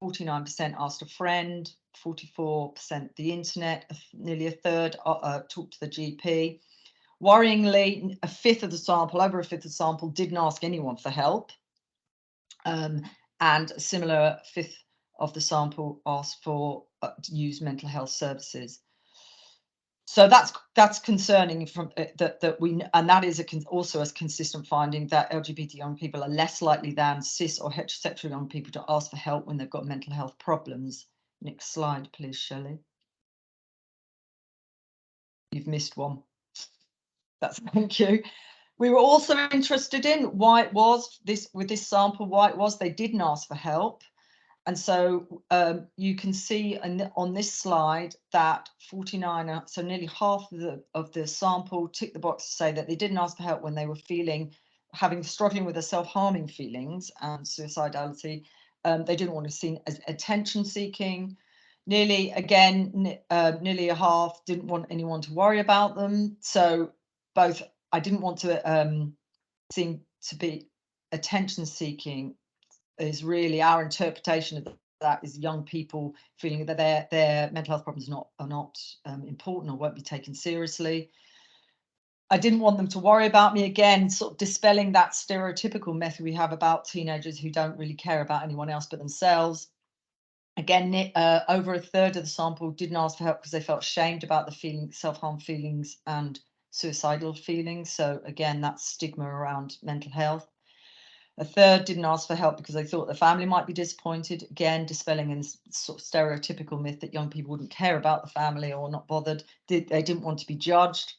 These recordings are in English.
49% asked a friend, 44% the internet, nearly a third talked to the GP. Worryingly, a fifth of the sample, over a fifth of the sample, didn't ask anyone for help. And a similar fifth of the sample asked for to use mental health services. So that's concerning from that we, and that is also a consistent finding that LGBT young people are less likely than cis or heterosexual young people to ask for help when they've got mental health problems. Next slide, please, Shelley. You've missed one. Thank you. We were also interested in why it was with this sample, why it was they didn't ask for help. And so you can see on this slide that 49, so nearly half of the sample ticked the box to say that they didn't ask for help when they were struggling with their self-harming feelings and suicidality. They didn't want to be seen as attention seeking. Nearly a half didn't want anyone to worry about them. So both, I didn't want to seem to be attention seeking is really our interpretation of that is young people feeling that their mental health problems are not important or won't be taken seriously. I didn't want them to worry about me, again, sort of dispelling that stereotypical myth we have about teenagers who don't really care about anyone else but themselves. Again, over a third of the sample didn't ask for help because they felt ashamed about the self-harm feelings and suicidal feelings. So again, that's stigma around mental health. A third didn't ask for help because they thought the family might be disappointed, again, dispelling a sort of stereotypical myth that young people wouldn't care about the family or not bothered. They didn't want to be judged.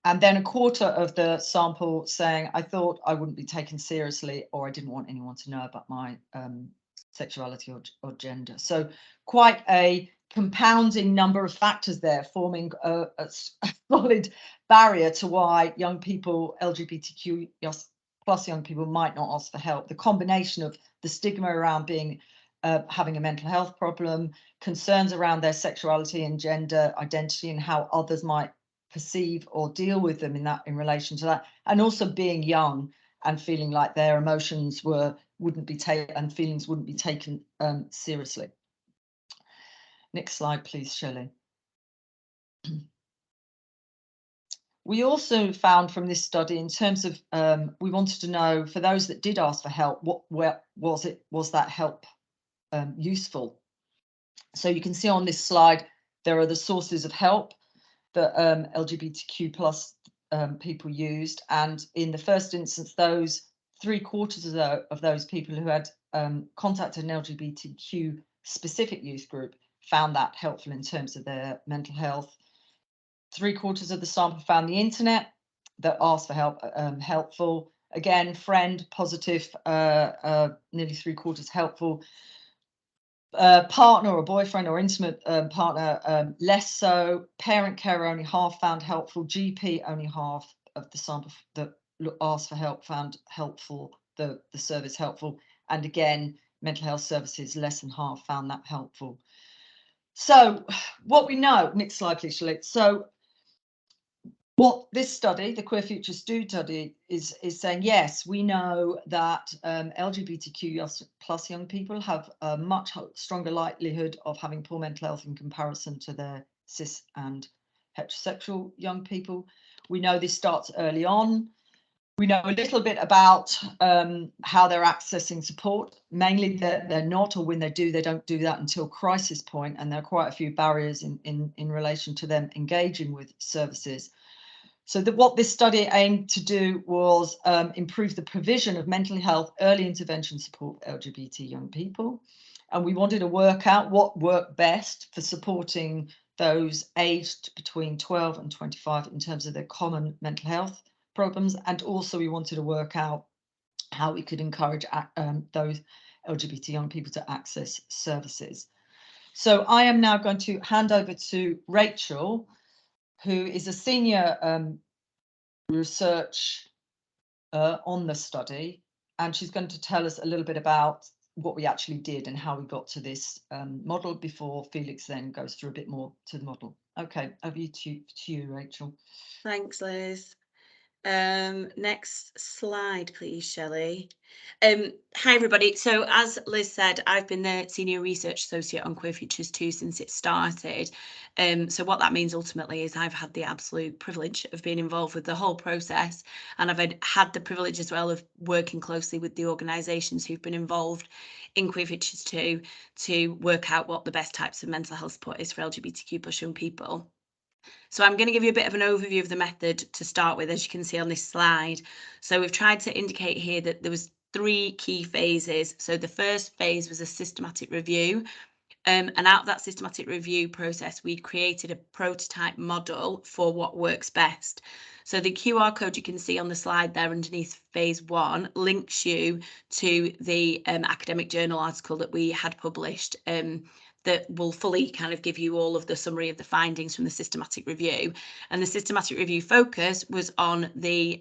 And then a quarter of the sample saying, I thought I wouldn't be taken seriously, or I didn't want anyone to know about my sexuality or gender. So quite a compounding number of factors there, forming a solid barrier to why young people, LGBTQ plus young people, might not ask for help. The combination of the stigma around being having a mental health problem, concerns around their sexuality and gender identity and how others might perceive or deal with them in relation to that, and also being young and feeling like their emotions wouldn't be taken seriously. Next slide, please, Shelley. We also found from this study, in terms of we wanted to know, for those that did ask for help, was that help useful? So you can see on this slide there are the sources of help that LGBTQ plus people used, and in the first instance, those 3/4 of those people who had contacted an LGBTQ specific youth group found that helpful in terms of their mental health. 3/4 of the sample found the internet that asked for help helpful. Again, friend positive, nearly 3/4 helpful. Partner or boyfriend or intimate partner, less so. Parent carer, only half found helpful. GP, only half of the sample that asked for help found helpful, the service helpful. And again, mental health services, less than half found that helpful. So what we know, next slide, please, Shelley. So what this study, the Queer Future study, is saying, yes, we know that LGBTQ plus young people have a much stronger likelihood of having poor mental health in comparison to their cis and heterosexual young people. We know this starts early on. We know a little bit about how they're accessing support, mainly that they're not, or when they do, they don't do that until crisis point, and there are quite a few barriers in relation to them engaging with services. So what this study aimed to do was improve the provision of mental health early intervention support for LGBT young people. And we wanted to work out what worked best for supporting those aged between 12 and 25 in terms of their common mental health problems. And also we wanted to work out how we could encourage those LGBT young people to access services. So I am now going to hand over to Rachel, who is a senior research on the study, and she's going to tell us a little bit about what we actually did and how we got to this model before Felix then goes through a bit more to the model. Okay, over to you, Rachel. Thanks, Liz. Next slide, please, Shelley. Hi, everybody. So as Liz said, I've been the Senior Research Associate on Queer Futures 2 since it started. So what that means ultimately is I've had the absolute privilege of being involved with the whole process, and I've had the privilege as well of working closely with the organisations who've been involved in Queer Futures 2 to work out what the best types of mental health support is for LGBTQ+ young people. So I'm going to give you a bit of an overview of the method to start with, as you can see on this slide. So we've tried to indicate here that there was 3 key phases. So the first phase was a systematic review. And out of that systematic review process, we created a prototype model for what works best. So the QR code you can see on the slide there underneath phase 1 links you to the academic journal article that we had published that will fully kind of give you all of the summary of the findings from the systematic review. And the systematic review focus was on the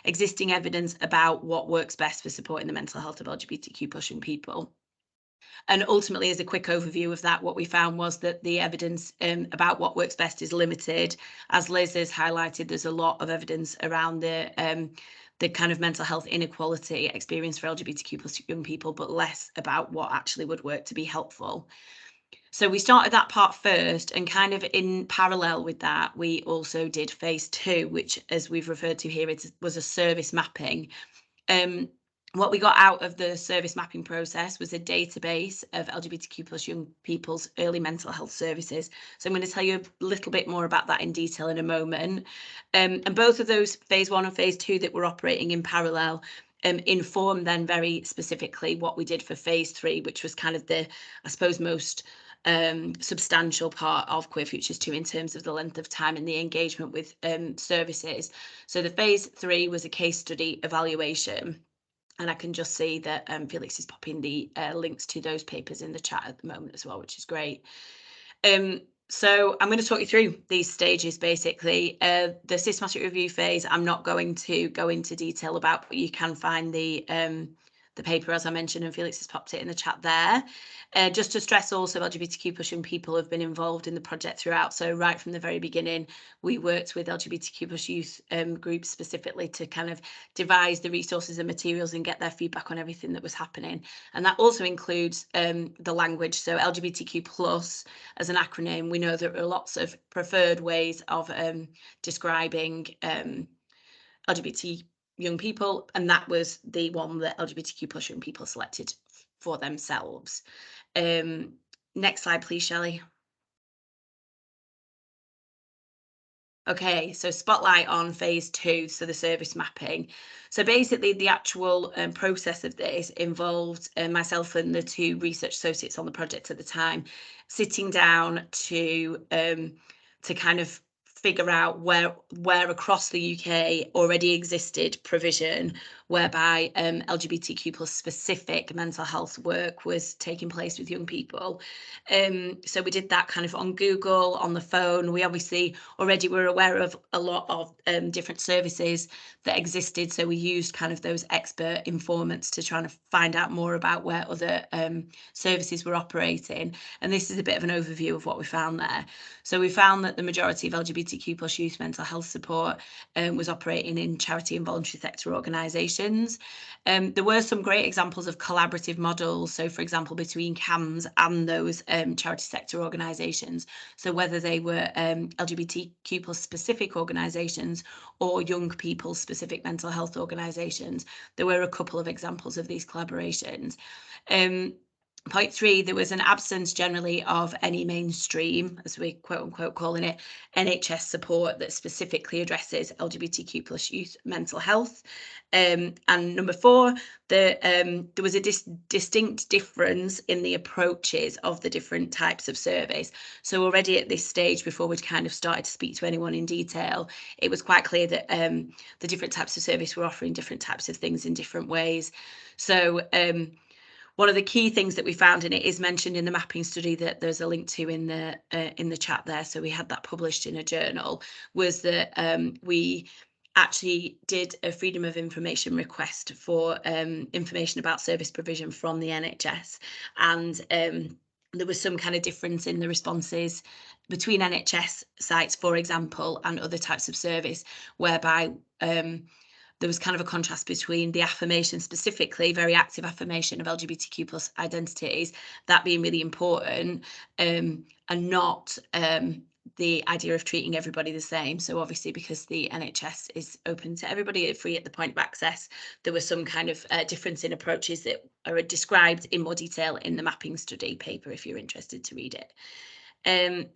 existing evidence about what works best for supporting the mental health of LGBTQ+ young people. And ultimately, as a quick overview of that, what we found was that the evidence about what works best is limited. As Liz has highlighted, there's a lot of evidence around the kind of mental health inequality experience for LGBTQ+ young people, but less about what actually would work to be helpful. So we started that part first, and kind of in parallel with that, we also did phase 2, which, as we've referred to here, it was a service mapping. What we got out of the service mapping process was a database of LGBTQ+ young people's early mental health services. So I'm going to tell you a little bit more about that in detail in a moment. And both of those phase 1 and phase 2 that were operating in parallel informed then very specifically what we did for phase 3, which was kind of the, I suppose, most substantial part of Queer Futures 2 in terms of the length of time and the engagement with services. So the phase 3 was a case study evaluation. And I can just see that Felix is popping the links to those papers in the chat at the moment as well, which is great. So I'm going to talk you through these stages, basically. The systematic review phase, I'm not going to go into detail about, but you can find the paper, as I mentioned, and Felix has popped it in the chat there. Just to stress also, LGBTQ+ young people have been involved in the project throughout. So right from the very beginning, we worked with LGBTQ+ youth groups specifically to kind of devise the resources and materials and get their feedback on everything that was happening. And that also includes the language. So LGBTQ+ as an acronym, we know there are lots of preferred ways of describing LGBT young people, and that was the one that LGBTQ+ young people selected for themselves. Next slide, please, Shelley. Okay, so spotlight on phase 2, so the service mapping. So basically the actual process of this involved myself and the 2 research associates on the project at the time sitting down to kind of figure out where across the UK already existed provision whereby LGBTQ+ specific mental health work was taking place with young people. So we did that kind of on Google, on the phone. We obviously already were aware of a lot of different services that existed. So we used kind of those expert informants to try and find out more about where other services were operating. And this is a bit of an overview of what we found there. So we found that the majority of LGBTQ+ youth mental health support was operating in charity and voluntary sector organisations. There were some great examples of collaborative models. So, for example, between CAMS and those charity sector organisations. So whether they were LGBTQ+ specific organisations or young people specific mental health organisations, there were a couple of examples of these collaborations. Point 3, there was an absence generally of any mainstream, as we quote unquote calling it, NHS support that specifically addresses LGBTQ+ youth mental health. And number 4, there was a distinct difference in the approaches of the different types of service. So already at this stage, before we'd kind of started to speak to anyone in detail, it was quite clear that the different types of service were offering different types of things in different ways. So one of the key things that we found, and it is mentioned in the mapping study that there's a link to in the chat there, so we had that published in a journal, was that we actually did a freedom of information request for information about service provision from the NHS, and there was some kind of difference in the responses between NHS sites, for example, and other types of service, whereby there was kind of a contrast between the affirmation, specifically very active affirmation of LGBTQ plus identities, that being really important, and not the idea of treating everybody the same. So obviously, because the NHS is open to everybody, free at the point of access, there was some kind of difference in approaches that are described in more detail in the mapping study paper, if you're interested to read it.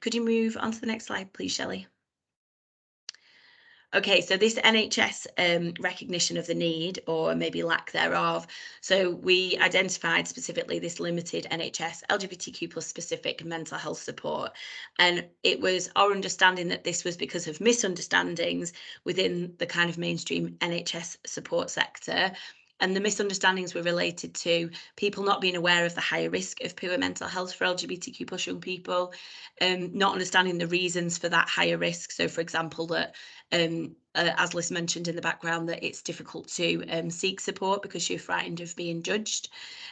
Could you move on to the next slide, please, Shelley? Okay, so this NHS recognition of the need, or maybe lack thereof. So we identified specifically this limited NHS LGBTQ plus specific mental health support. And it was our understanding that this was because of misunderstandings within the kind of mainstream NHS support sector. And the misunderstandings were related to people not being aware of the higher risk of poor mental health for LGBTQ plus young people, not understanding the reasons for that higher risk. So, for example, that as Liz mentioned in the background, that it's difficult to seek support because you're frightened of being judged.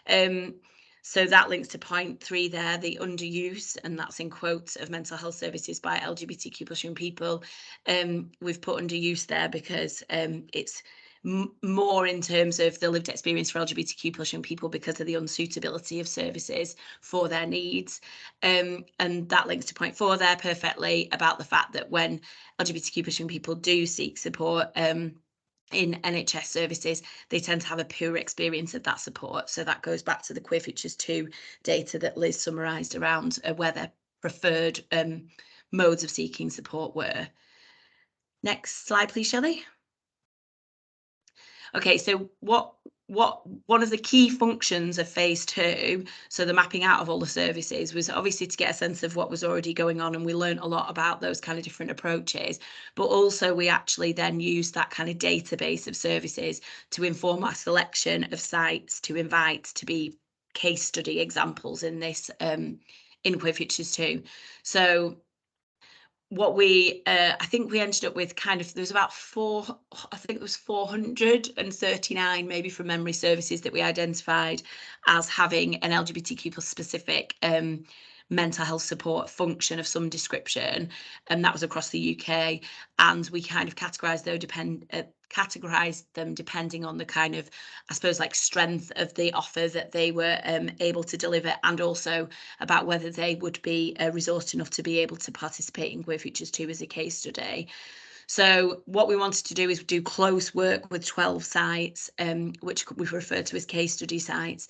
So that links to point 3 there, the underuse, and that's in quotes, of mental health services by LGBTQ plus young people. We've put underuse there because it's more in terms of the lived experience for LGBTQ plus young people because of the unsuitability of services for their needs. And that links to point 4 there perfectly, about the fact that when LGBTQ plus young people do seek support in NHS services, they tend to have a poor experience of that support. So that goes back to the Queer Futures 2 data that Liz summarised around where their preferred modes of seeking support were. Next slide, please, Shelley. Okay, so one of the key functions of phase 2, so the mapping out of all the services, was obviously to get a sense of what was already going on, and we learned a lot about those kind of different approaches, but also we actually then used that kind of database of services to inform our selection of sites to invite to be case study examples in this in Queer Futures 2. So what we I think we ended up with kind of, there's about 439 maybe from memory services that we identified as having an LGBTQ plus specific mental health support function of some description, and that was across the UK. And we kind of categorised them depending on the kind of, I suppose, like strength of the offer that they were able to deliver, and also about whether they would be resourced enough to be able to participate in Queer Futures 2 as a case study. So what we wanted to do is do close work with 12 sites, which we've referred to as case study sites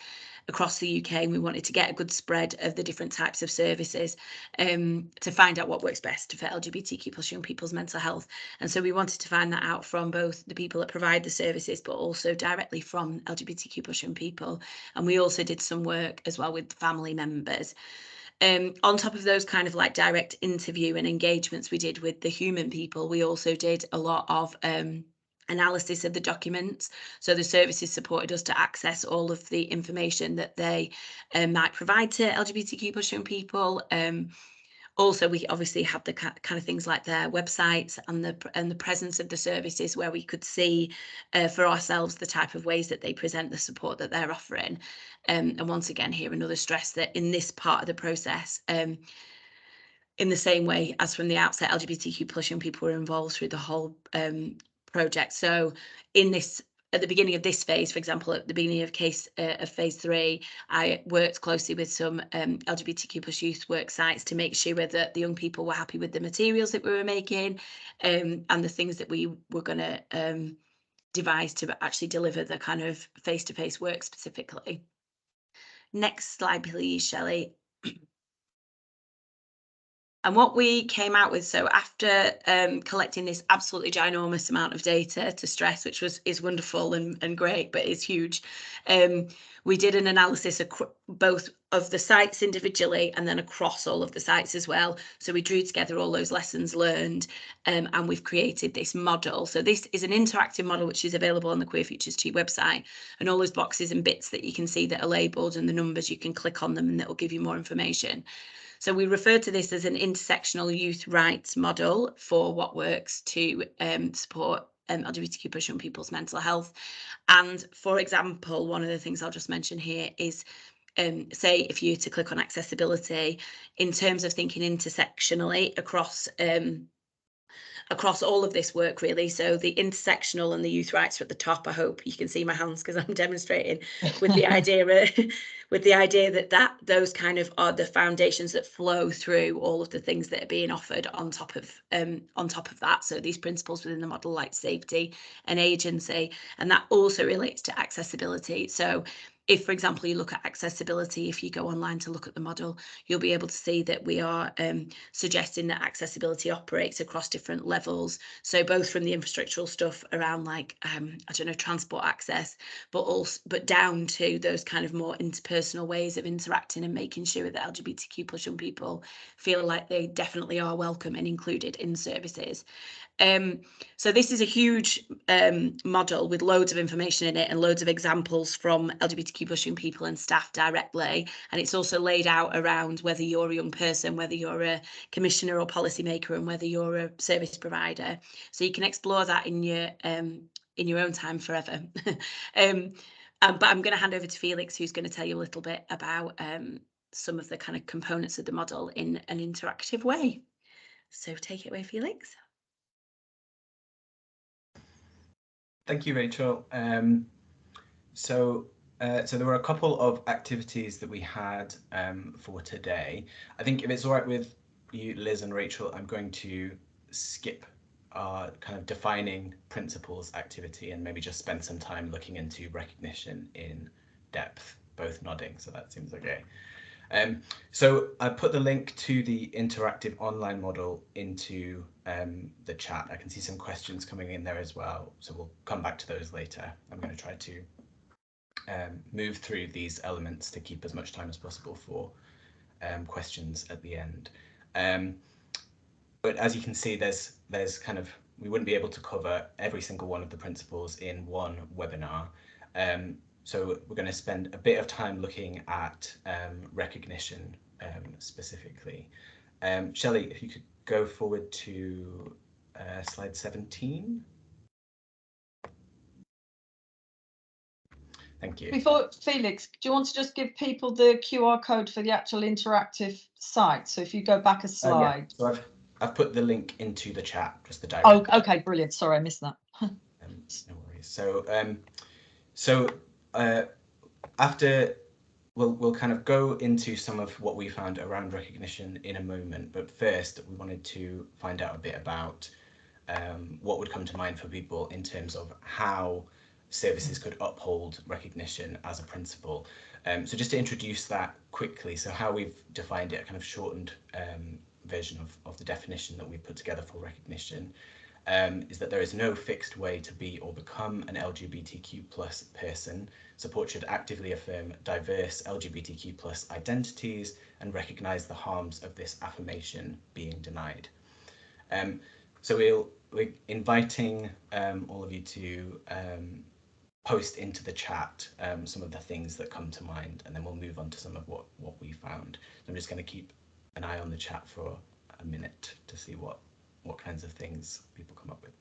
across the UK. And we wanted to get a good spread of the different types of services to find out what works best for LGBTQ plus young people's mental health. And so we wanted to find that out from both the people that provide the services, but also directly from LGBTQ plus young people. And we also did some work as well with family members. On top of those kind of like direct interview and engagements we did with the human people, we also did a lot of analysis of the documents. So the services supported us to access all of the information that they might provide to LGBTQ plus young people. Also, we obviously have the kind of things like their websites and the presence of the services, where we could see for ourselves the type of ways that they present the support that they're offering. And once again, here another stress that in this part of the process, in the same way as from the outset, LGBTQ plus young people were involved through the whole project. So in this, at the beginning of this phase, for example, at the beginning of phase 3, I worked closely with some LGBTQ plus youth work sites to make sure that the young people were happy with the materials that we were making, and the things that we were going to devise to actually deliver the kind of face-to-face work specifically. Next slide, please, Shelley. And what we came out with, so after collecting this absolutely ginormous amount of data to stress, which is wonderful and great, but is huge, we did an analysis both of the sites individually and then across all of the sites as well. So we drew together all those lessons learned, and we've created this model. So this is an interactive model which is available on the Queer Futures 2 website, and all those boxes and bits that you can see that are labelled and the numbers, you can click on them and that will give you more information. So we refer to this as an intersectional youth rights model for what works to support LGBTQ plus young people's mental health. And for example, one of the things I'll just mention here is say if you were to click on accessibility, in terms of thinking intersectionally across all of this work, really. So the intersectional and the youth rights are at the top. I hope you can see my hands because I'm demonstrating with the idea that those kind of are the foundations that flow through all of the things that are being offered on top of that. So these principles within the model, like safety and agency, and that also relates to accessibility. So if, for example, you look at accessibility, if you go online to look at the model, you'll be able to see that we are suggesting that accessibility operates across different levels. So both from the infrastructural stuff around, like, I don't know, transport access, but down to those kind of more interpersonal ways of interacting and making sure that LGBTQ plus young people feel like they definitely are welcome and included in services. So this is a huge model with loads of information in it and loads of examples from LGBTQ plus young people and staff directly. And it's also laid out around whether you're a young person, whether you're a commissioner or policymaker, and whether you're a service provider. So you can explore that in your own time forever. But I'm going to hand over to Felix, who's going to tell you a little bit about some of the kind of components of the model in an interactive way. So take it away, Felix. Thank you, Rachel. So there were a couple of activities that we had for today. I think if it's all right with you, Liz and Rachel, I'm going to skip our kind of defining principles activity and maybe just spend some time looking into recognition in depth, both nodding, so that seems okay. So I put the link to the interactive online model into the chat. I can see some questions coming in there as well, so we'll come back to those later. I'm going to try to move through these elements to keep as much time as possible for questions at the end. But as you can see, there's kind of, we wouldn't be able to cover every single one of the principles in one webinar. So we're going to spend a bit of time looking at recognition specifically. Shelley, if you could go forward to slide 17. Thank you. Before, Felix, do you want to just give people the QR code for the actual interactive site? So if you go back a slide. Yeah. So I've put the link into the chat, just the direct. Oh, okay, brilliant. Sorry, I missed that. No worries. So after we'll kind of go into some of what we found around recognition in a moment, but first we wanted to find out a bit about what would come to mind for people in terms of how services could uphold recognition as a principle. So just to introduce that quickly, so how we've defined it, a kind of shortened version of the definition that we put together for recognition, is that there is no fixed way to be or become an LGBTQ plus person. Support should actively affirm diverse LGBTQ plus identities and recognise the harms of this affirmation being denied. So we're inviting all of you to post into the chat some of the things that come to mind, and then we'll move on to some of what we found. I'm just going to keep an eye on the chat for a minute to see what kinds of things people come up with.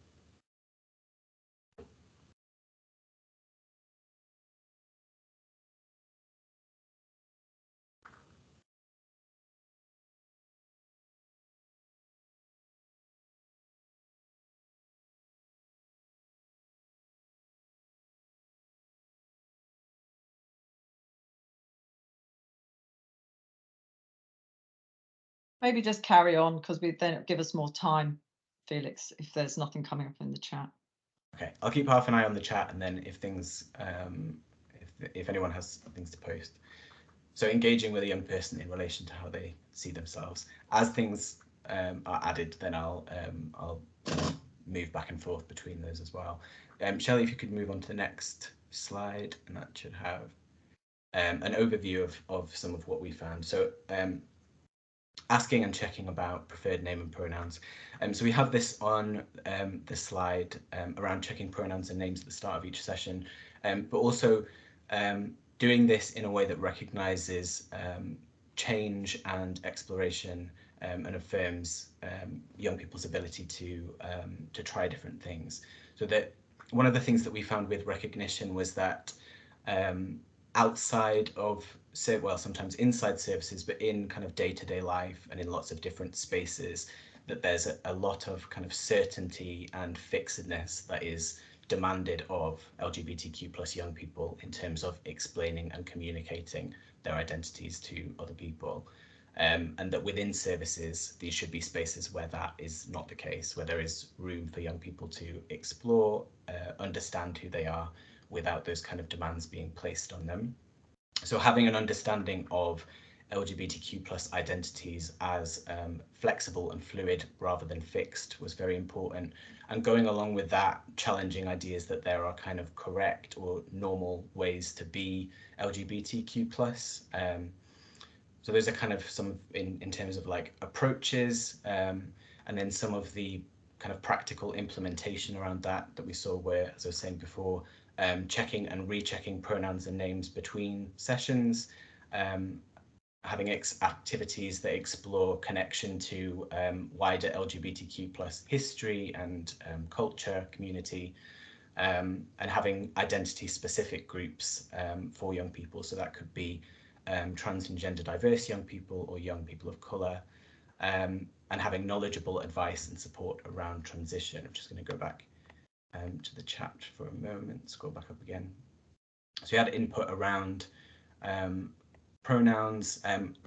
Maybe just carry on, because then give us more time, Felix, if there's nothing coming up in the chat. Okay, I'll keep half an eye on the chat, and then if things, if anyone has things to post. So engaging with a young person in relation to how they see themselves. As things are added, then I'll move back and forth between those as well. Shelley, if you could move on to the next slide, and that should have an overview of some of what we found. So asking and checking about preferred name and pronouns. So we have this on the slide around checking pronouns and names at the start of each session, but also doing this in a way that recognises change and exploration and affirms young people's ability to try different things. So that one of the things that we found with recognition was that outside of, well, sometimes inside services, but in kind of day-to-day life and in lots of different spaces, that there's a lot of kind of certainty and fixedness that is demanded of LGBTQ plus young people in terms of explaining and communicating their identities to other people. And that within services, these should be spaces where that is not the case, where there is room for young people to explore, understand who they are without those kind of demands being placed on them. So having an understanding of LGBTQ plus identities as flexible and fluid rather than fixed was very important. And going along with that, challenging ideas that there are kind of correct or normal ways to be LGBTQ plus. So those are kind of some in terms of like approaches, and then some of the kind of practical implementation around that we saw were, as I was saying before, checking and rechecking pronouns and names between sessions, having activities that explore connection to wider LGBTQ plus history and culture, community, and having identity specific groups for young people. So that could be trans and gender diverse young people or young people of colour, and having knowledgeable advice and support around transition. I'm just going to go back to the chat for a moment, scroll back up again. So we had input around pronouns,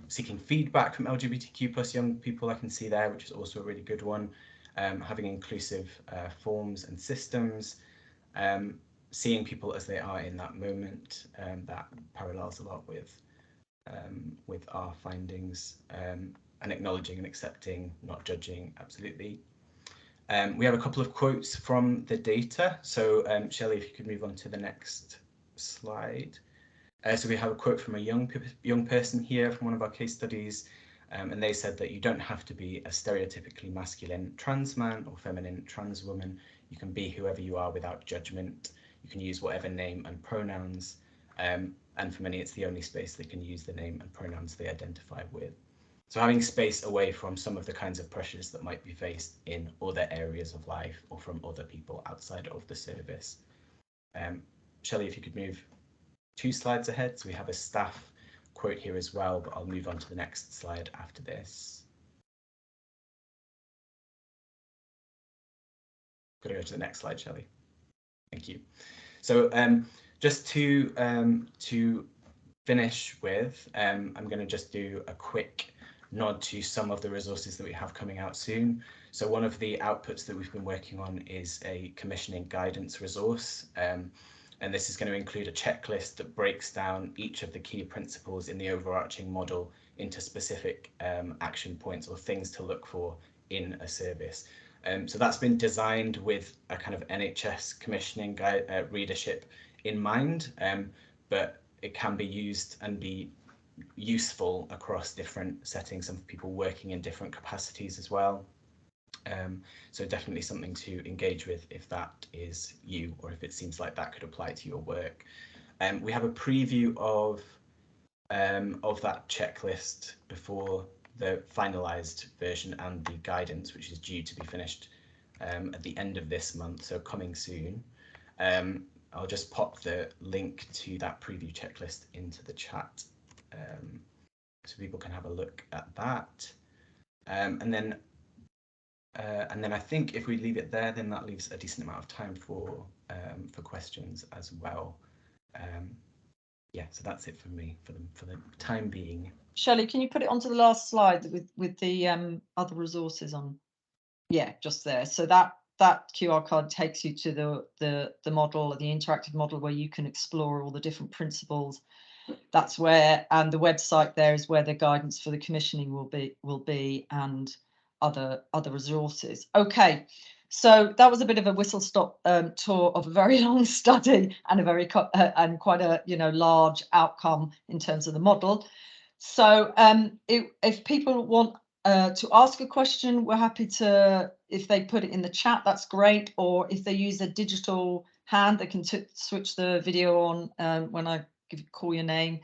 seeking feedback from LGBTQ plus young people, I can see there, which is also a really good one. Having inclusive forms and systems, seeing people as they are in that moment, that parallels a lot with our findings, and acknowledging and accepting, not judging, absolutely. We have a couple of quotes from the data. So Shelley, if you could move on to the next slide. So we have a quote from a young person here from one of our case studies, and they said that you don't have to be a stereotypically masculine trans man or feminine trans woman. You can be whoever you are without judgment. You can use whatever name and pronouns, and for many it's the only space they can use the name and pronouns they identify with. So having space away from some of the kinds of pressures that might be faced in other areas of life or from other people outside of the service. Shelley, if you could move 2 slides ahead. So we have a staff quote here as well, but I'll move on to the next slide after this. Could I go to the next slide, Shelley? Thank you. So just to finish with, I'm going to just do a quick nod to some of the resources that we have coming out soon. So one of the outputs that we've been working on is a commissioning guidance resource. And this is going to include a checklist that breaks down each of the key principles in the overarching model into specific action points or things to look for in a service. So that's been designed with a kind of NHS commissioning guide, readership in mind, but it can be used and be useful across different settings and people working in different capacities as well. So definitely something to engage with if that is you, or if it seems like that could apply to your work. We have a preview of that checklist before the finalised version and the guidance, which is due to be finished at the end of this month, so coming soon. I'll just pop the link to that preview checklist into the chat, so people can have a look at that. And then I think if we leave it there, then that leaves a decent amount of time for questions as well. Yeah, so that's it for me for the time being. Shelley, can you put it onto the last slide with the other resources on? Yeah, just there. So that QR code takes you to the model, the interactive model, where you can explore all the different principles. That's where, and the website there is where the guidance for the commissioning will be, and other resources. Okay, so that was a bit of a whistle-stop tour of a very long study and a very and quite a large outcome in terms of the model. So if people want to ask a question, we're happy to, if they put it in the chat, that's great. Or if they use a digital hand, they can switch the video on when I call your name.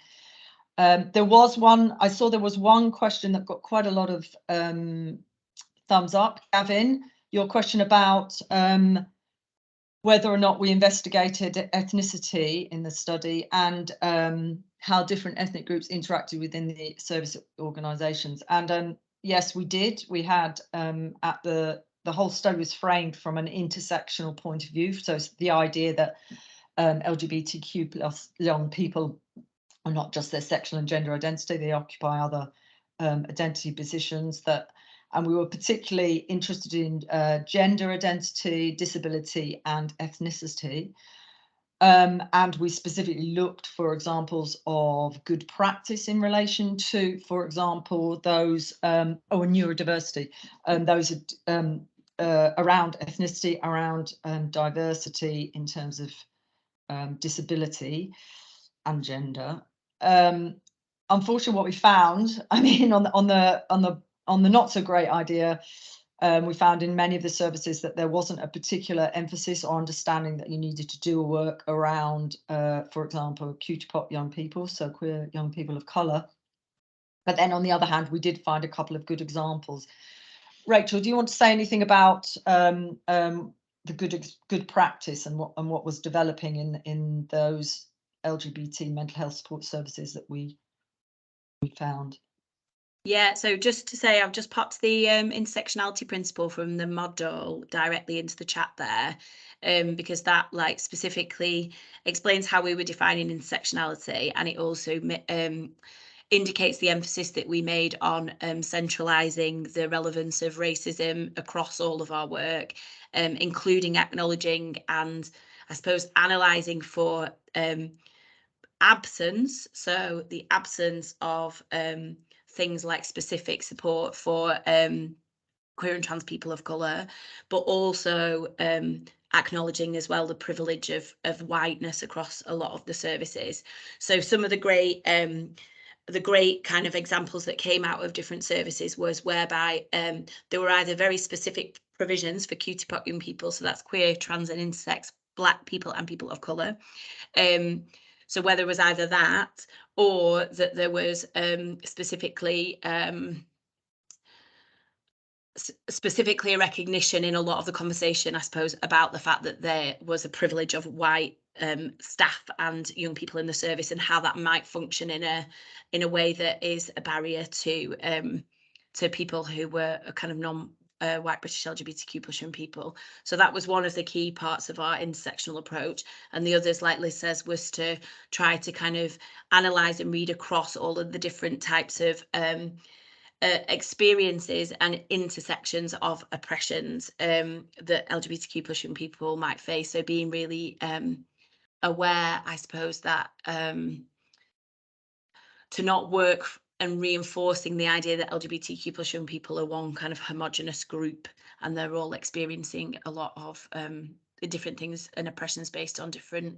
There was one, I saw there was one question that got quite a lot of thumbs up. Gavin, your question about whether or not we investigated ethnicity in the study and how different ethnic groups interacted within the service organisations. And yes, we did. We had the whole study was framed from an intersectional point of view. So it's the idea that LGBTQ plus young people are not just their sexual and gender identity, they occupy other identity positions and we were particularly interested in gender identity, disability and ethnicity. And we specifically looked for examples of good practice in relation to, for example, those, neurodiversity, those around ethnicity, around diversity in terms of disability and gender. Unfortunately, what we found, I mean, on the not so great idea, we found in many of the services that there wasn't a particular emphasis or understanding that you needed to do work around, for example, QTPOP young people, so queer young people of colour. But then on the other hand, we did find a couple of good examples. Rachel, do you want to say anything about the good practice and what was developing in those LGBT mental health support services that we found? Yeah, so just to say, I've just popped the intersectionality principle from the module directly into the chat there, because that like specifically explains how we were defining intersectionality, and it also indicates the emphasis that we made on centralising the relevance of racism across all of our work, including acknowledging and I suppose analysing for absence, so the absence of things like specific support for queer and trans people of colour, but also acknowledging as well the privilege of whiteness across a lot of the services. So some of the great kind of examples that came out of different services was whereby there were either very specific provisions for QTPOC young people, so that's queer, trans and intersex, Black people and people of colour. So whether it was either that or that there was specifically a recognition in a lot of the conversation, I suppose, about the fact that there was a privilege of white staff and young people in the service, and how that might function in a way that is a barrier to people who were a kind of non-white British LGBTQ plus young people. So that was one of the key parts of our intersectional approach, and the others, like Liz says, was to try to kind of analyse and read across all of the different types of experiences and intersections of oppressions that LGBTQ plus young people might face. So being really aware, I suppose, that to not work and reinforcing the idea that LGBTQ plus young people are one kind of homogenous group and they're all experiencing a lot of different things and oppressions based on different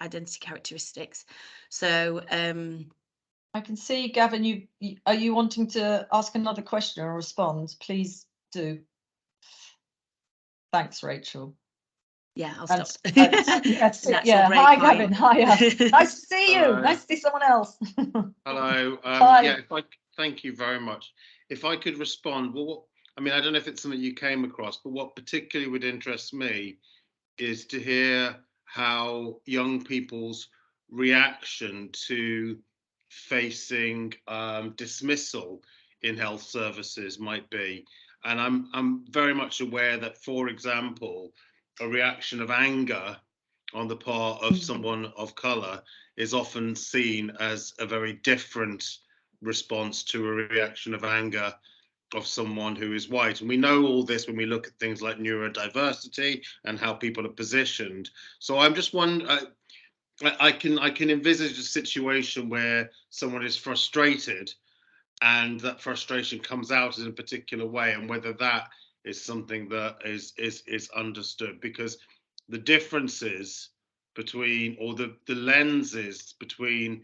identity characteristics. So I can see, Gavin, are you wanting to ask another question or respond? Please do. Thanks, Rachel. Yeah, I'll stop. Yes, yeah. Hi, Gavin. Hiya. Nice to see you. Nice to see someone else. Hello. Hi. Yeah, thank you very much. If I could respond, well, I mean, I don't know if it's something you came across, but what particularly would interest me is to hear how young people's reaction to facing dismissal in health services might be. And I'm very much aware that, for example, a reaction of anger on the part of someone of colour is often seen as a very different response to a reaction of anger of someone who is white. And we know all this when we look at things like neurodiversity and how people are positioned. So I'm just wondering, I can envisage a situation where someone is frustrated and that frustration comes out in a particular way, and whether that is something that is understood, because the differences between, or the lenses between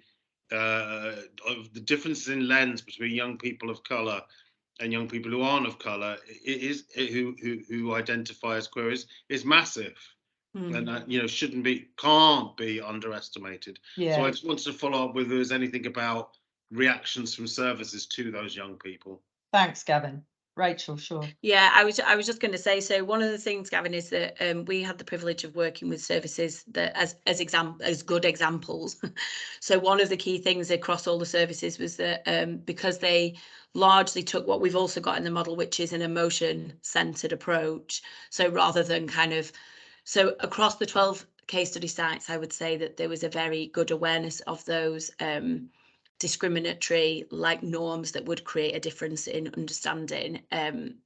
of the differences in lens between young people of color and young people who aren't of color who identify as queer is massive. And that, you know, can't be underestimated. Yeah. So I just wanted to follow up with if there's anything about reactions from services to those young people. Thanks, Gavin. Rachel, sure. Yeah, I was just going to say, so one of the things, Gavin, is that we had the privilege of working with services that as good examples. So one of the key things across all the services was that because they largely took what we've also got in the model, which is an emotion-centered approach. So rather than so across the 12 case study sites, I would say that there was a very good awareness of those discriminatory norms that would create a difference in understanding,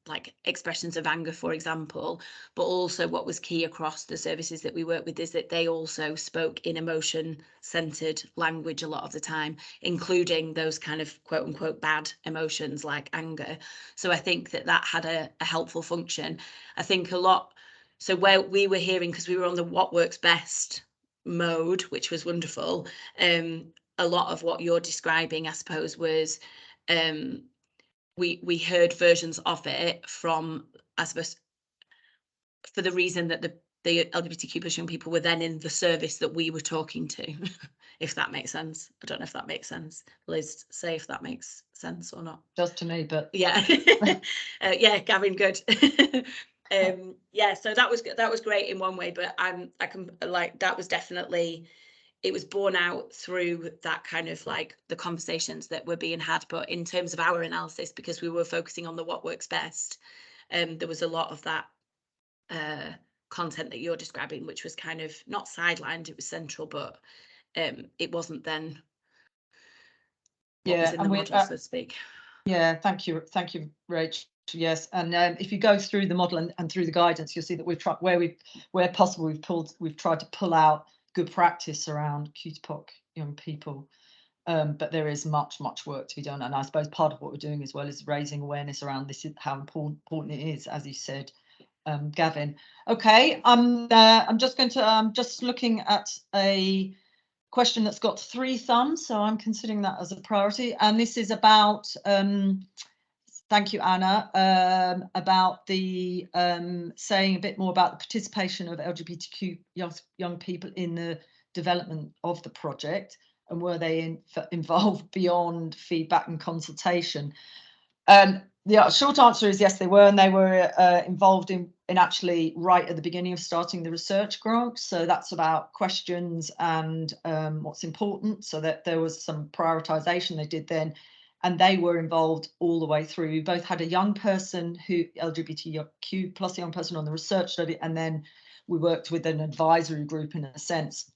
like expressions of anger, for example. But also what was key across the services that we work with is that they also spoke in emotion-centered language a lot of the time, including those kind of quote unquote bad emotions like anger. So I think that had a helpful function. I think a lot, so where we were hearing, because we were on the what works best mode, which was wonderful, a lot of what you're describing, I suppose, was we heard versions of it from, I suppose, for the reason that the LGBTQ plus young people were then in the service that we were talking to, if that makes sense. I don't know if that makes sense. Liz, say if that makes sense or not. Does to me, but yeah. Yeah, Gavin, good. Yeah, so that was great in one way, but I can that was definitely, it was borne out through that kind of the conversations that were being had. But in terms of our analysis, because we were focusing on the what works best, there was a lot of that content that you're describing, which was kind of not sidelined, it was central, but it wasn't then what was in the model, so to speak. Yeah, thank you, Rach. Yes, and if you go through the model and through the guidance, you'll see that we've tried where possible we've tried to pull out good practice around QTPOC young people, but there is much work to be done, and I suppose part of what we're doing as well is raising awareness around this, how important it is, as you said, Gavin. Okay, I'm just looking at a question that's got 3 thumbs, so I'm considering that as a priority, and this is about thank you, Anna, about the saying a bit more about the participation of LGBTQ young people in the development of the project, and were they involved beyond feedback and consultation. The short answer is yes, they were, and they were involved in actually right at the beginning of starting the research grant. So that's about questions and what's important, so that there was some prioritization they did then, and they were involved all the way through. We both had a young person LGBTQ plus young person on the research study, and then we worked with an advisory group in a sense,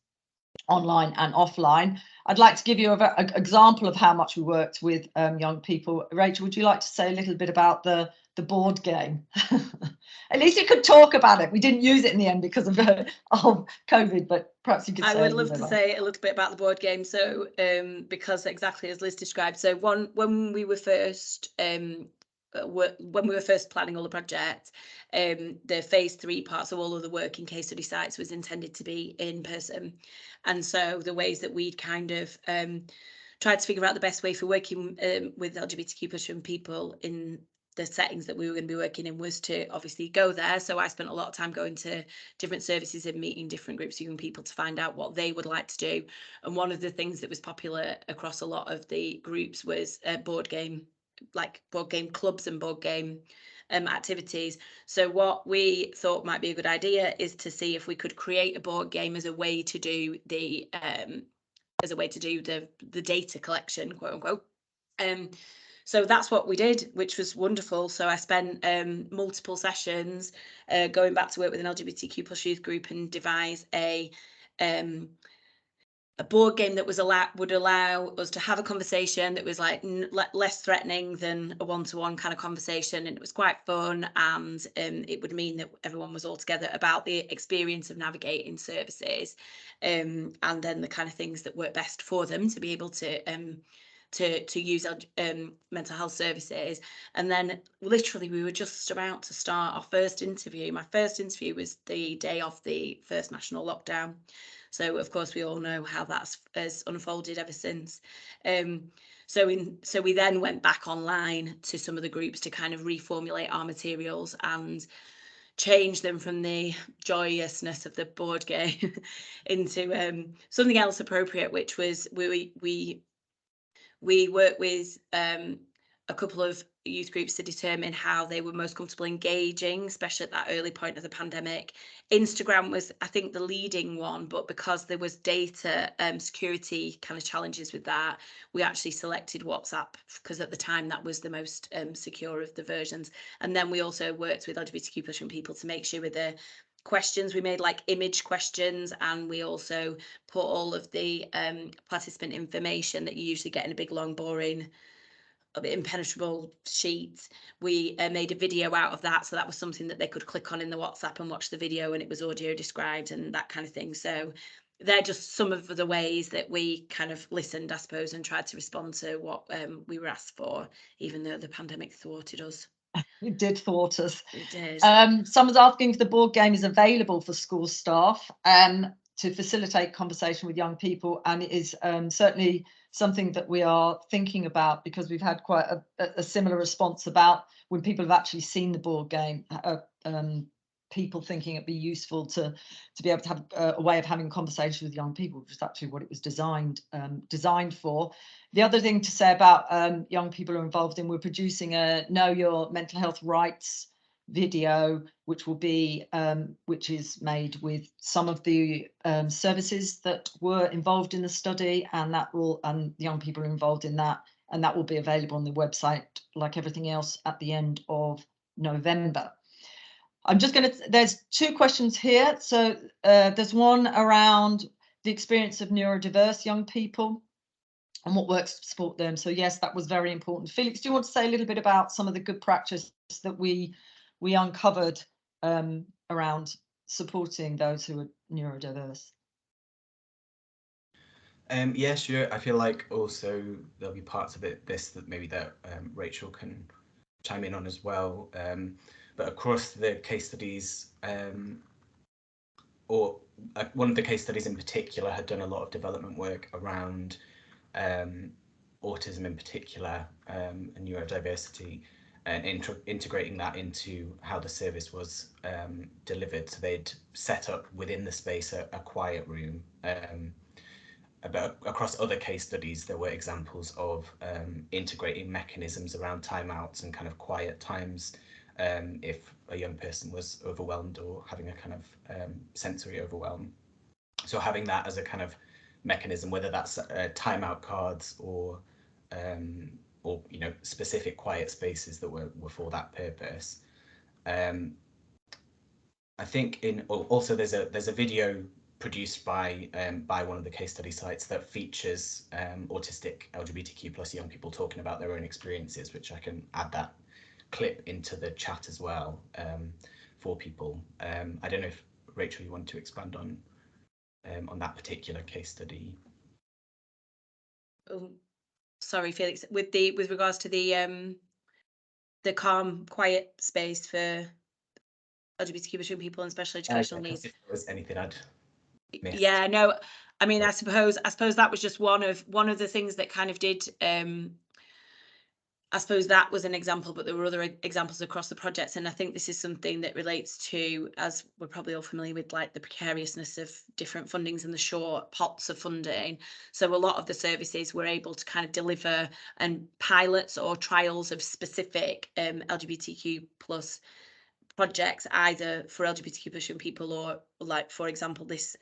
online and offline. I'd like to give you an example of how much we worked with young people. Rachel, would you like to say a little bit about the board game? At least you could talk about it. We didn't use it in the end because of COVID, but perhaps you could say. I would love to say a little bit about the board game. So because exactly as Liz described, so when we were first planning all the project, the phase 3 parts of all of the work in case study sites was intended to be in person. And so the ways that we'd kind of tried to figure out the best way for working with LGBTQ plus young people in the settings that we were going to be working in was to obviously go there. So I spent a lot of time going to different services and meeting different groups of young people to find out what they would like to do. And one of the things that was popular across a lot of the groups was board game clubs and board game activities. So what we thought might be a good idea is to see if we could create a board game as a way to do the data collection, quote unquote. So that's what we did, which was wonderful. So I spent multiple sessions going back to work with an LGBTQ plus youth group and devise a board game that would allow us to have a conversation that was less threatening than a one-to-one kind of conversation, and it was quite fun, and it would mean that everyone was all together about the experience of navigating services, and then the kind of things that work best for them to be able to use mental health services. And then literally we were just about to start our first interview. My first interview was the day of the first national lockdown. So of course we all know how has unfolded ever since. So we then went back online to some of the groups to kind of reformulate our materials and change them from the joyousness of the board game into something else appropriate, which was we work with a couple of youth groups to determine how they were most comfortable engaging, especially at that early point of the pandemic. Instagram was, I think, the leading one, but because there was data security kind of challenges with that, we actually selected WhatsApp because at the time that was the most secure of the versions. And then we also worked with LGBTQ+ young people to make sure with the questions we made like image questions, and we also put all of the participant information that you usually get in a big long boring a bit impenetrable sheet. We made a video out of that, so that was something that they could click on in the WhatsApp and watch the video, and it was audio described and that kind of thing. So they're just some of the ways that we kind of listened, I suppose, and tried to respond to what we were asked for, even though the pandemic thwarted us. It did thwart us. It did. Someone's asking if the board game is available for school staff to facilitate conversation with young people, and it is certainly something that we are thinking about, because we've had quite a similar response about when people have actually seen the board game, people thinking it'd be useful to be able to have a way of having conversations with young people, which is actually what it was designed for. The other thing to say about young people who are involved in, we're producing a Know Your Mental Health Rights video, which will be which is made with some of the services that were involved in the study, and that will the young people are involved in that, and that will be available on the website like everything else at the end of November. I'm just going to, there's two questions here. So there's one around the experience of neurodiverse young people and what works to support them. So yes, that was very important. Felix, do you want to say a little bit about some of the good practice that we uncovered around supporting those who are neurodiverse? Yeah, sure. I feel like also there'll be parts of this that maybe that Rachel can chime in on as well. But across the case studies, or one of the case studies in particular had done a lot of development work around autism in particular, and neurodiversity, and integrating that into how the service was delivered. So they'd set up within the space a quiet room. But across other case studies, there were examples of integrating mechanisms around timeouts and kind of quiet times if a young person was overwhelmed or having a kind of sensory overwhelm. So having that as a kind of mechanism, whether that's timeout cards or you know, specific quiet spaces that were for that purpose. I think also there's a video produced by one of the case study sites that features autistic LGBTQ+ young people talking about their own experiences, which I can add that clip into the chat as well for people. I don't know if Rachel, you want to expand on that particular case study. Oh, sorry, Felix. With regards to the calm, quiet space for LGBTQ people and special educational needs. If there was anything I'd missed. Yeah, no, I mean, I suppose that was just one of the things that kind of did. I suppose that was an example, but there were other examples across the projects, and I think this is something that relates to, as we're probably all familiar with, like the precariousness of different fundings and the short pots of funding. So a lot of the services were able to kind of deliver pilots or trials of specific LGBTQ+ projects, either for LGBTQ+ young people or, like, for example, this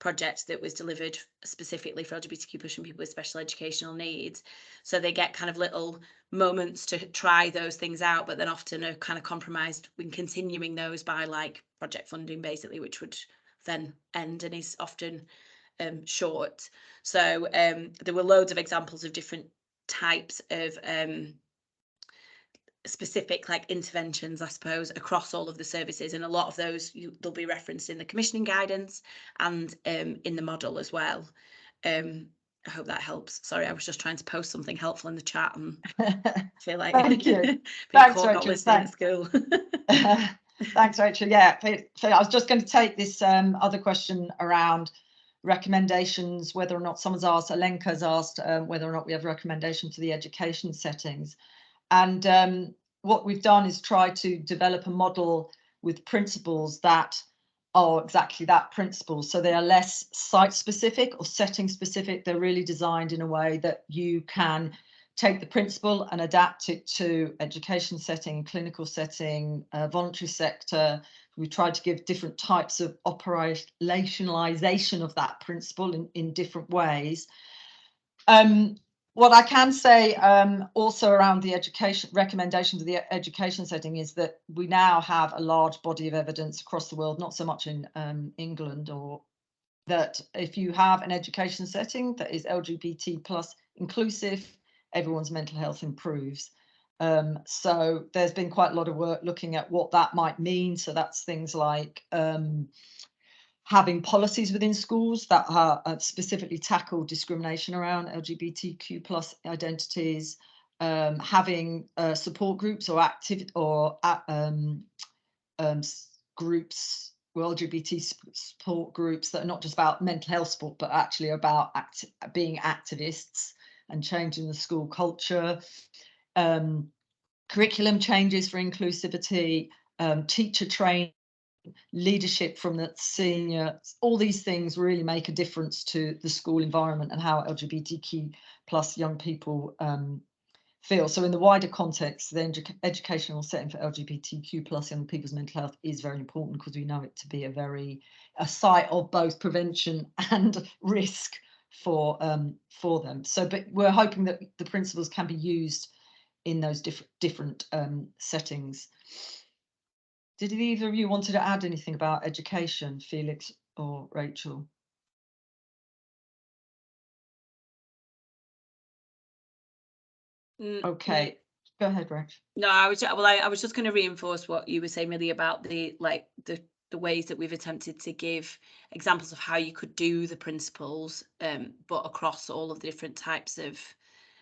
project that was delivered specifically for LGBTQ+ young people with special educational needs. So they get kind of little moments to try those things out, but then often are kind of compromised when continuing those by like project funding, basically, which would then end and is often short. So there were loads of examples of different types of specific like interventions, I suppose, across all of the services, and a lot of those they'll be referenced in the commissioning guidance and in the model as well. I hope that helps. Sorry, I was just trying to post something helpful in the chat and I feel like Thank you. Thanks, Rachel. not listening at school. Thanks, Rachel. Yeah, so I was just going to take this other question around recommendations, whether or not someone's asked, Alenka's asked whether or not we have recommendations for the education settings. And what we've done is try to develop a model with principles that are exactly that, principles. So they are less site specific or setting specific. They're really designed in a way that you can take the principle and adapt it to education setting, clinical setting, voluntary sector. We tried to give different types of operationalization of that principle in different ways. What I can say also around the education recommendations of the education setting is that we now have a large body of evidence across the world, not so much in England, or that if you have an education setting that is LGBT plus inclusive, everyone's mental health improves. So there's been quite a lot of work looking at what that might mean. So that's things like having policies within schools that specifically tackle discrimination around LGBTQ plus identities, having support groups or groups, well, LGBT support groups that are not just about mental health support, but actually about being activists and changing the school culture, curriculum changes for inclusivity, teacher training, leadership from the senior. All these things really make a difference to the school environment and how LGBTQ plus young people feel. So in the wider context, the educational setting for LGBTQ plus young people's mental health is very important, because we know it to be a site of both prevention and risk for them. So, but we're hoping that the principles can be used in those different settings. Did either of you wanted to add anything about education, Felix or Rachel? Okay, go ahead, Rach. No, I was just going to reinforce what you were saying, really, about the ways that we've attempted to give examples of how you could do the principles, but across all of the different types of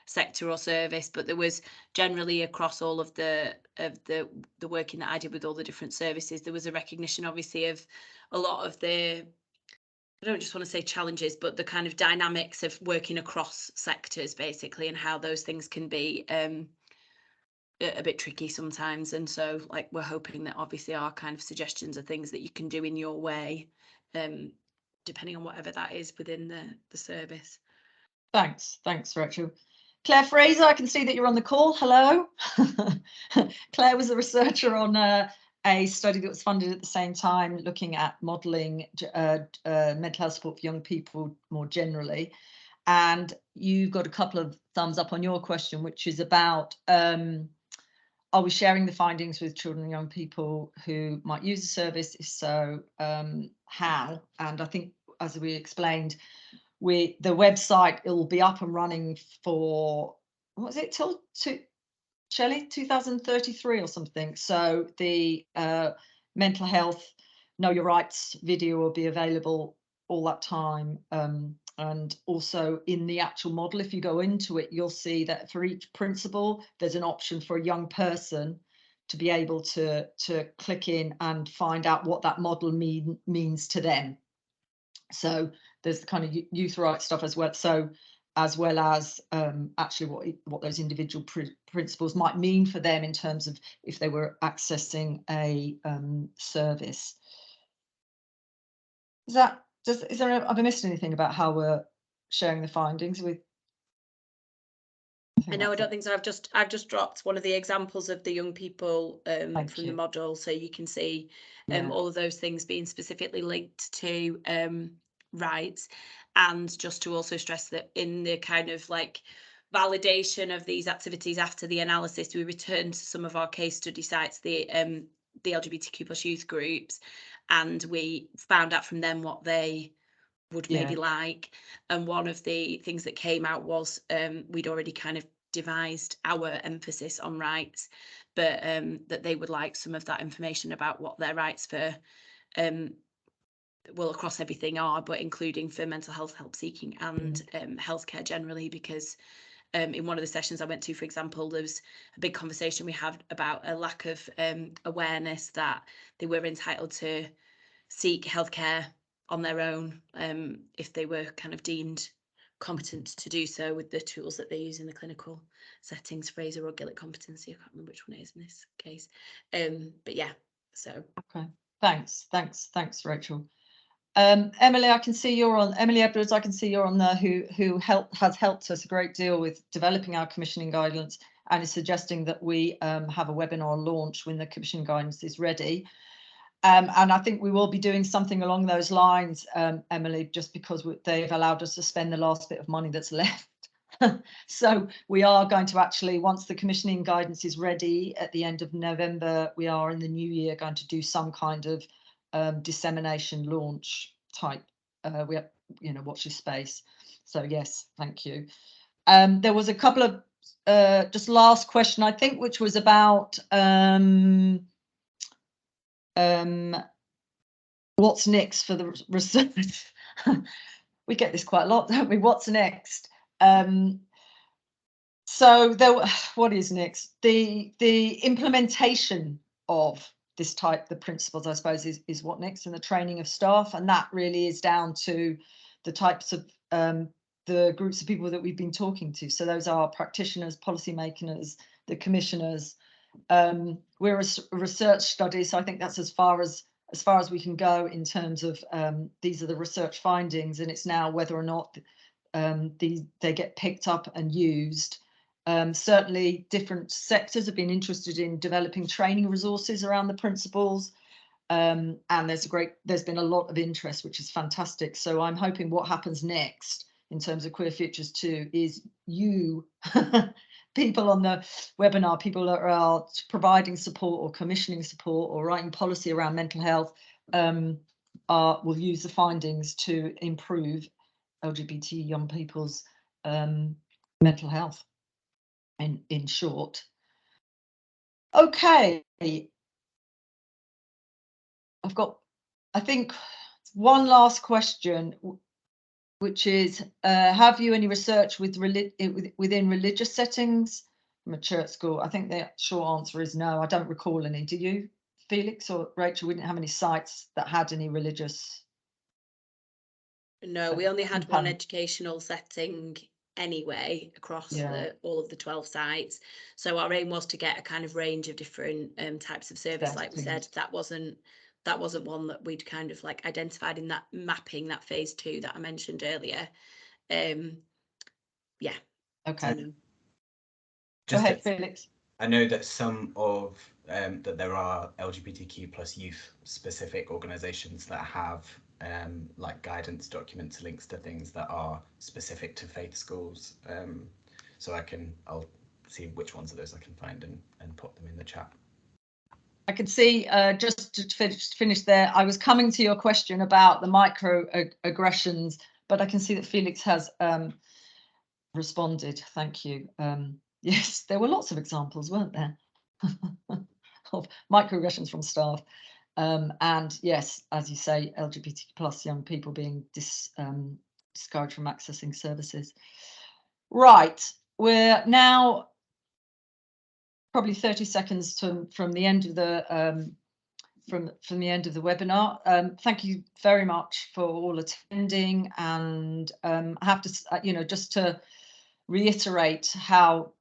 sector or service. But there was generally across all of the working that I did with all the different services, there was a recognition, obviously, of a lot of the, I don't just want to say challenges, but the kind of dynamics of working across sectors, basically, and how those things can be a bit tricky sometimes. And so, like, we're hoping that obviously our kind of suggestions are things that you can do in your way, depending on whatever that is within the service. Thanks, Rachel. Claire Fraser, I can see that you're on the call. Hello. Claire was a researcher on a study that was funded at the same time, looking at modelling mental health support for young people more generally. And you've got a couple of thumbs up on your question, which is about, are we sharing the findings with children and young people who might use the service? If so, how? And I think, as we explained, the website, it will be up and running for, what was it, till Shelley, 2033 or something. So the mental health Know Your Rights video will be available all that time. And also in the actual model, if you go into it, you'll see that for each principle, there's an option for a young person to be able to click in and find out what that model means to them. So there's the kind of youth rights stuff as well. So as well as actually what those individual principles might mean for them in terms of if they were accessing a service. Have I missed anything about how we're sharing the findings with? I don't think so. I've just dropped one of the examples of the young people from the model, so you can see all of those things being specifically linked to rights. And just to also stress that in the kind of like validation of these activities after the analysis, we returned to some of our case study sites, the LGBTQ plus youth groups, and we found out from them what they would maybe like. And one of the things that came out was we'd already kind of devised our emphasis on rights, but that they would like some of that information about what their rights for well, across everything are, but including for mental health help seeking and healthcare generally, because in one of the sessions I went to, for example, there was a big conversation we had about a lack of awareness that they were entitled to seek healthcare on their own if they were kind of deemed competent to do so with the tools that they use in the clinical settings, Fraser or Gillett competency. I can't remember which one it is in this case. But yeah, so. Okay, thanks, Rachel. Emily, I can see you're on. Emily Edwards, I can see you're on there. Who has helped us a great deal with developing our commissioning guidance, and is suggesting that we have a webinar launch when the commissioning guidance is ready. And I think we will be doing something along those lines, Emily, just because they've allowed us to spend the last bit of money that's left. So we are going to actually, once the commissioning guidance is ready at the end of November, we are in the new year going to do some kind of dissemination launch type, watch this space. So yes, thank you. There was a couple of just last question, I think, which was about what's next for the research. We get this quite a lot, don't we? What's next? So what is next? The implementation of this type, the principles, I suppose, is what next, and the training of staff, and that really is down to the types of the groups of people that we've been talking to. So those are practitioners, policymakers, the commissioners. We're a research study, so I think that's as far as we can go in terms of these are the research findings, and it's now whether or not they get picked up and used. Certainly different sectors have been interested in developing training resources around the principles, and there's been a lot of interest, which is fantastic. So I'm hoping what happens next in terms of Queer Futures 2 is you people on the webinar, people that are providing support or commissioning support or writing policy around mental health, will use the findings to improve LGBT young people's mental health, in short. Okay, I've got, I think, one last question, which is, have you any research within religious settings from a church school? I think the short answer is no. I don't recall any. Do you, Felix or Rachel? We didn't have any sites that had any religious. No, we only had one educational setting anyway across all of the 12 sites. So our aim was to get a kind of range of different types of service. Like we said, that wasn't one that we'd kind of like identified in that mapping, that phase 2 that I mentioned earlier. Yeah. Okay. So no. Go ahead, Felix. I know that some of that there are LGBTQ plus youth specific organisations that have like guidance documents, links to things that are specific to faith schools. So I'll see which ones of those I can find and put them in the chat. I can see, just to finish there, I was coming to your question about the microaggressions, but I can see that Felix has responded. Thank you. Yes, there were lots of examples, weren't there, of microaggressions from staff. And yes, as you say, LGBT plus young people being discouraged from accessing services. Right, we're now probably 30 seconds from the end of the from the end of the webinar. Thank you very much for all attending, and I have to, just to reiterate how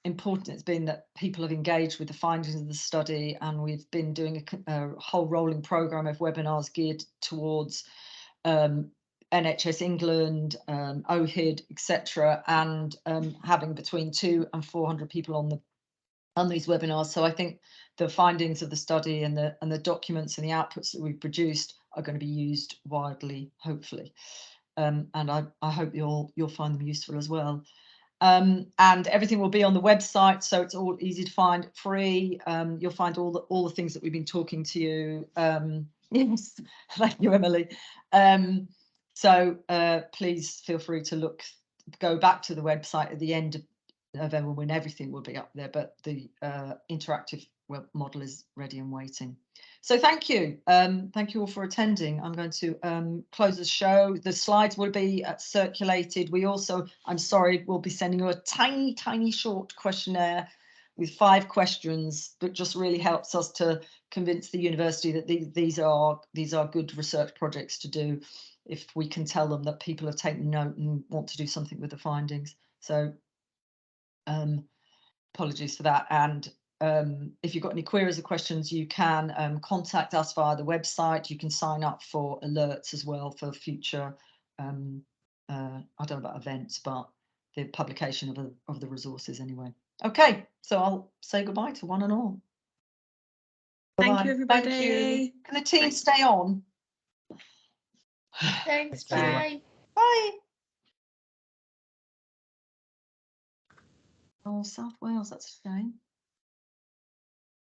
important it's been that people have engaged with the findings of the study, and we've been doing a whole rolling programme of webinars geared towards NHS England, OHID, etc., and having between 200 and 400 people on these webinars. So I think the findings of the study and the documents and the outputs that we've produced are going to be used widely, hopefully, and I hope you'll find them useful as well. And everything will be on the website, so it's all easy to find, free. You'll find all the things that we've been talking to you. Yes, thank you, Emily. So please feel free to go back to the website at the end of November when everything will be up there, but the interactive web model is ready and waiting. So thank you all for attending. I'm going to close the show. The slides will be circulated. We also, I'm sorry, we'll be sending you a tiny short questionnaire with 5 questions that just really helps us to convince the university that these are good research projects to do, if we can tell them that people have taken note and want to do something with the findings. So apologies for that, and if you've got any queries or questions, you can contact us via the website. You can sign up for alerts as well for future, I don't know about events, but the publication of the resources anyway. Okay, so I'll say goodbye to one and all. Thank Bye-bye. you, everybody. Thank you. Can the team Thanks. stay on? Thanks, Thank you. bye. Bye. Oh, South Wales, that's a shame.